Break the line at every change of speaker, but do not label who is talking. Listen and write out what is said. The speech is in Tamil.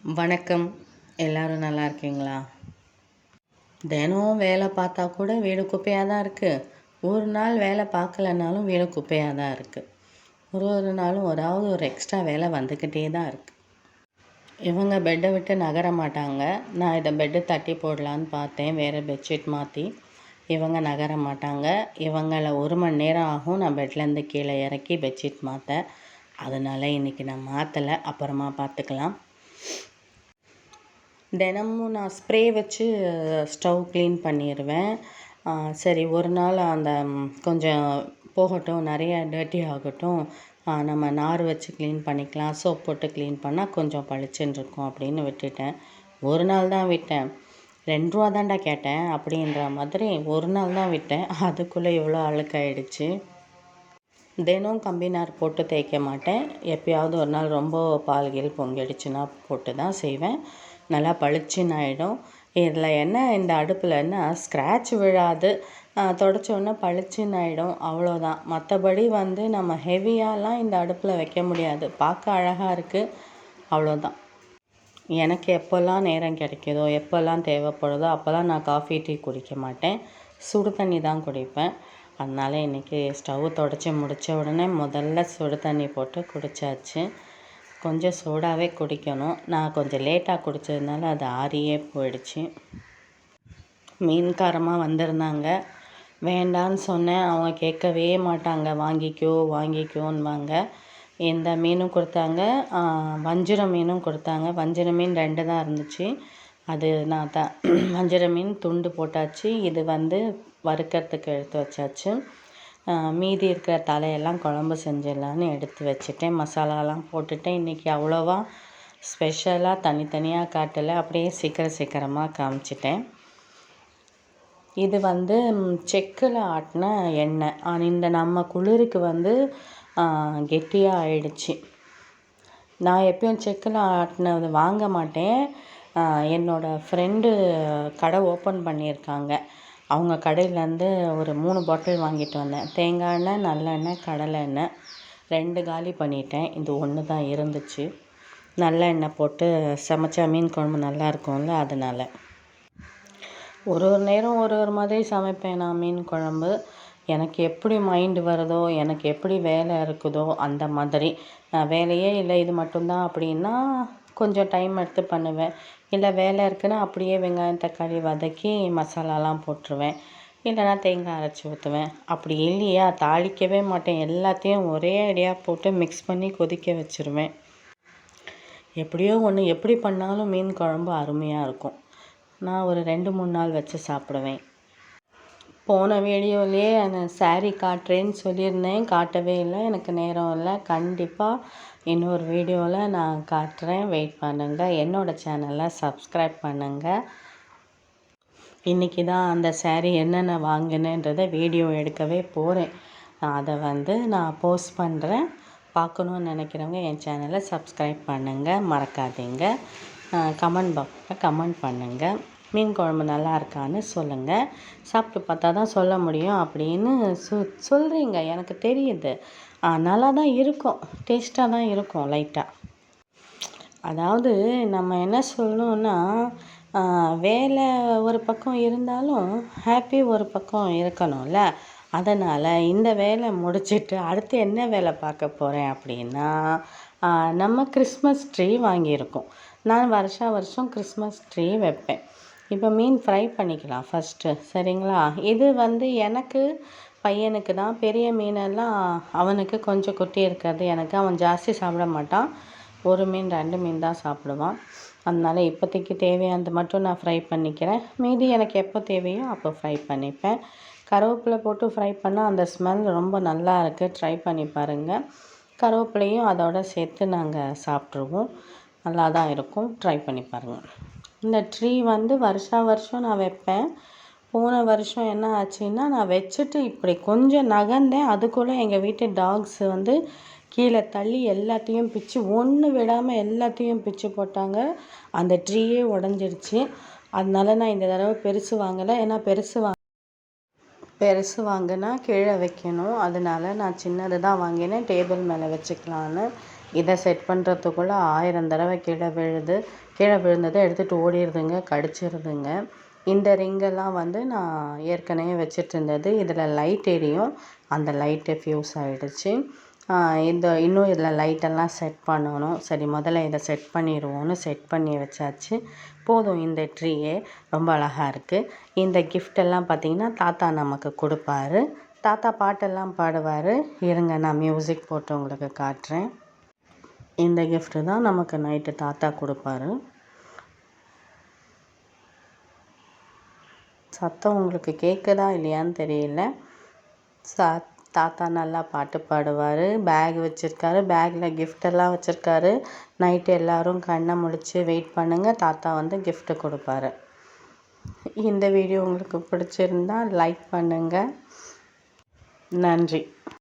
வணக்கம். எல்லோரும் நல்லா இருக்கீங்களா? தினம் வேலை பார்த்தா கூட வீடு குப்பையாக தான் இருக்குது. ஒரு நாள் வேலை பார்க்கலனாலும் வீடு குப்பையாக தான் இருக்குது. ஒரு நாளும் ஒரு எக்ஸ்ட்ரா வேலை வந்துக்கிட்டே தான் இருக்குது. இவங்க பெட்டை விட்டு நகர மாட்டாங்க. நான் இதை பெட்டு தட்டி போடலான்னு பார்த்தேன், வேறு பெட்ஷீட் மாற்றி. இவங்க நகர மாட்டாங்க. இவங்களை 1 மணி நேரம் ஆகும் நான் பெட்லேருந்து கீழே இறக்கி பெட்ஷீட் மாற்ற. அதனால் இன்றைக்கி நான் மாற்றலை, அப்புறமா பார்த்துக்கலாம். தினமும் நான் ஸ்ப்ரே வச்சு ஸ்டவ் க்ளீன் பண்ணிடுவேன். சரி, ஒரு நாள் அந்த கொஞ்சம் போகட்டும், நிறைய டர்ட்டி ஆகட்டும், நம்ம நார் வச்சு க்ளீன் பண்ணிக்கலாம், சோப் போட்டு க்ளீன் பண்ணால் கொஞ்சம் பளிச்சுன்னு இருக்கும் அப்படின்னு விட்டுட்டேன். ஒரு நாள் தான் விட்டேன். 2 ரூபா தான்டா கேட்டேன் அப்படின்ற மாதிரி ஒரு நாள் தான் விட்டேன். அதுக்குள்ளே இவ்வளோ அழுக்காயிடுச்சு. தினம் கம்பி நார் போட்டு தேய்க்க மாட்டேன். எப்பயாவது ஒரு நாள் ரொம்ப பால்கீழ் பொங்கிடுச்சுன்னா போட்டு தான் செய்வேன். நல்லா பளிச்சுன்னு ஆகிடும். இதில் என்ன, இந்த அடுப்பில் என்ன ஸ்க்ராட்ச் விழாது, தொடச்சோன்னே பளிச்சுன்னு ஆகிடும், அவ்வளோதான். மற்றபடி நம்ம ஹெவியாலாம் இந்த அடுப்பில் வைக்க முடியாது. பார்க்க அழகாக இருக்குது, அவ்வளோதான். எனக்கு எப்போல்லாம் நேரம் கிடைக்குதோ, எப்போல்லாம் தேவைப்படுதோ அப்போல்லாம் நான் காஃபி டீ குடிக்க மாட்டேன், சுடு தண்ணி தான் குடிப்பேன். அதனால் இன்றைக்கி ஸ்டவ் தொடச்சி முடித்த உடனே முதல்ல சுடு தண்ணி போட்டு குடித்தாச்சு. கொஞ்சம் சூடாகவே குடிக்கணும். நான் கொஞ்சம் லேட்டாக குடித்ததுனால அது ஆறியே போயிடுச்சு. மீன்காரமாக வந்திருந்தாங்க. வேண்டான்னு சொன்னேன், அவங்க கேட்கவே மாட்டாங்க. வாங்கிக்கோன்னுவாங்க. இந்த மீனும் கொடுத்தாங்க, வஞ்சிர மீனும் கொடுத்தாங்க. வஞ்சிர மீன் 2 தான் இருந்துச்சு. அது நான் வஞ்சிர மீன் துண்டு போட்டாச்சு. இது வறுக்கிறதுக்கு எடுத்து வச்சாச்சு. மீதி இருக்கிற தலையெல்லாம் குழம்பு செஞ்சிடலான்னு எடுத்து வச்சுட்டேன். மசாலாலாம் போட்டுட்டேன். இன்றைக்கி அவ்வளோவா ஸ்பெஷலாக தனித்தனியாக காட்டலை, அப்படியே சீக்கிரமாக காமிச்சிட்டேன். இது செக்கில் ஆட்டின எண்ணெய். இந்த நம்ம குளிருக்கு கெட்டியாக ஆயிடுச்சு. நான் எப்பயும் செக்கில் ஆட்டினது வாங்க மாட்டேன். என்னோடய ஃப்ரெண்டு கடை ஓப்பன் பண்ணியிருக்காங்க. அவங்க கடையிலேருந்து ஒரு 3 பாட்டில் வாங்கிட்டு வந்தேன். தேங்காய் எண்ணெய், நல்லெண்ணெய், கடலை எண்ணெய் 2 காலி பண்ணிட்டேன். இது 1 தான் இருந்துச்சு. நல்லெண்ணெய் போட்டு சமைச்சா மீன் குழம்பு நல்லா இருக்கும்ல, அதனால். ஒரு நேரம் ஒரு மாதிரி சமைப்பேன் நான் மீன் குழம்பு. எனக்கு எப்படி மைண்டு வருதோ, எனக்கு எப்படி வேலை இருக்குதோ அந்த மாதிரி. வேலையே இல்லை, இது மட்டும்தான் அப்படின்னா கொஞ்சம் டைம் எடுத்து பண்ணுவேன். இல்லை வேலை இருக்குன்னா அப்படியே வெங்காயம் தக்காளி வதக்கி மசாலாலாம் போட்டுருவேன். இல்லைனா தேங்காய் அரைச்சி ஊற்றுவேன். அப்படி இல்லையா தாளிக்கவே மாட்டேன். எல்லாத்தையும் ஒரே அடியாக போட்டு மிக்ஸ் பண்ணி கொதிக்க வச்சுருவேன். எப்படியோ ஒன்று, எப்படி பண்ணாலும் மீன் குழம்பு அருமையாக இருக்கும். நான் ஒரு 2-3 நாள் வச்சு சாப்பிடுவேன். போன வீடியோலேயே அந்த சாரீ காட்டுறேன்னு சொல்லியிருந்தேன், காட்டவே இல்லை. எனக்கு நேரம் இல்லை. கண்டிப்பாக இன்னொரு வீடியோவில் நான் காட்டுறேன், வெயிட் பண்ணுங்கள். என்னோடய சேனலை சப்ஸ்கிரைப் பண்ணுங்கள். இன்றைக்கி தான் அந்த சாரீ என்னென்ன வாங்கினேன்றதை வீடியோ எடுக்கவே போகிறேன். அதை நான் போஸ்ட் பண்ணுறேன். பார்க்கணுன்னு நினைக்கிறவங்க என் சேனலை சப்ஸ்கிரைப் பண்ணுங்கள், மறக்காதீங்க. கமெண்ட் பாக்ஸில் கமெண்ட் பண்ணுங்கள். மீன் குழம்பு நல்லா இருக்கான்னு சொல்லுங்கள். சாப்பிட்டு பார்த்தா தான் சொல்ல முடியும் அப்படின்னு சொல்கிறீங்க, எனக்கு தெரியுது. நல்லா தான் இருக்கும், டேஸ்ட்டாக தான் இருக்கும் லைட்டாக. அதாவது நம்ம என்ன சொல்லணுன்னா, வேலை ஒரு பக்கம் இருந்தாலும் ஹாப்பி ஒரு பக்கம் இருக்கணும்ல. அதனால் இந்த வேலை முடிச்சுட்டு அடுத்து என்ன வேலை பார்க்க போகிறேன் அப்படின்னா, நம்ம கிறிஸ்மஸ் ட்ரீ வாங்கியிருக்கோம். நான் வருஷம் கிறிஸ்மஸ் ட்ரீ வைப்பேன். இப்போ மீன் ஃப்ரை பண்ணிக்கலாம் ஃபஸ்ட்டு, சரிங்களா? இது எனக்கு பையனுக்கு தான். பெரிய மீனெல்லாம் அவனுக்கு கொஞ்சம் குட்டி இருக்கிறது எனக்கு. அவன் ஜாஸ்தி சாப்பிட மாட்டான். 1 மீன் 2 மீன் தான் சாப்பிடுவான். அதனால் இப்போதைக்கு தேவையானது மட்டும் நான் ஃப்ரை பண்ணிக்கிறேன். மீதி எனக்கு எப்போ தேவையோ அப்போ ஃப்ரை பண்ணிப்பேன். கருவேப்பிலை போட்டு ஃப்ரை பண்ணால் அந்த ஸ்மெல் ரொம்ப நல்லா இருக்குது. ட்ரை பண்ணி பாருங்கள். கருவேப்பிலையும் அதோடு சேர்த்து நாங்கள் சாப்பிட்ருவோம். நல்லா தான் இருக்கும். ட்ரை பண்ணி பாருங்கள். இந்த ட்ரீ வருஷம் நான் வைப்பேன். போன வருஷம் என்ன ஆச்சுன்னா, நான் வச்சுட்டு இப்படி கொஞ்சம் நகர்ந்தேன். அதுக்குள்ளே எங்கள் வீட்டு டாக்ஸ் கீழே தள்ளி எல்லாத்தையும் பிச்சு, ஒன்று விடாமல் எல்லாத்தையும் பிச்சு போட்டாங்க. அந்த ட்ரீயே உடஞ்சிடுச்சு. அதனால நான் இந்த தடவை பெருசு வாங்கலை. ஏன்னா பெருசு வாங்கினா கீழே வைக்கணும். அதனால நான் சின்னது தான் வாங்கினேன், டேபிள் மேலே வச்சுக்கலான்னு. இதை செட் பண்ணுறதுக்குள்ளே 1000 தடவை கீழே விழுந்ததை எடுத்துகிட்டு ஓடிடுதுங்க, கடிச்சிருதுங்க. இந்த ரிங்கெல்லாம் வந்து நான் ஏற்கனவே வச்சுட்டு இருந்தது. இதில் லைட் எரியும், அந்த லைட்டு ஃப்யூஸ் ஆகிடுச்சு. இன்னும் இதில் லைட்டெல்லாம் செட் பண்ணணும். சரி, முதல்ல இதை செட் பண்ணிடுவோன்னு செட் பண்ணி வச்சாச்சு. போதும், இந்த ட்ரீயே ரொம்ப அழகாக இருக்குது. இந்த கிஃப்டெல்லாம் பார்த்திங்கன்னா தாத்தா நமக்கு கொடுப்பாரு. தாத்தா பாட்டெல்லாம் பாடுவார். இருங்க, நான் மியூசிக் போட்டு உங்களுக்கு காட்டுறேன். இந்த கிஃப்ட்டு தான் நமக்கு நைட்டு தாத்தா கொடுப்பாரு. சத்தம் உங்களுக்கு கேட்குதா இல்லையான்னு தெரியல. தாத்தா நல்லா பாட்டு பாடுவார். பேக் வச்சுருக்காரு, பேக்கில் கிஃப்டெல்லாம் வச்சுருக்காரு. நைட்டு எல்லோரும் கண்ணை முழிச்சு வெயிட் பண்ணுங்கள், தாத்தா வந்து கிஃப்ட்டு கொடுப்பாரு. இந்த வீடியோ உங்களுக்கு பிடிச்சிருந்தா லைக் பண்ணுங்கள். நன்றி.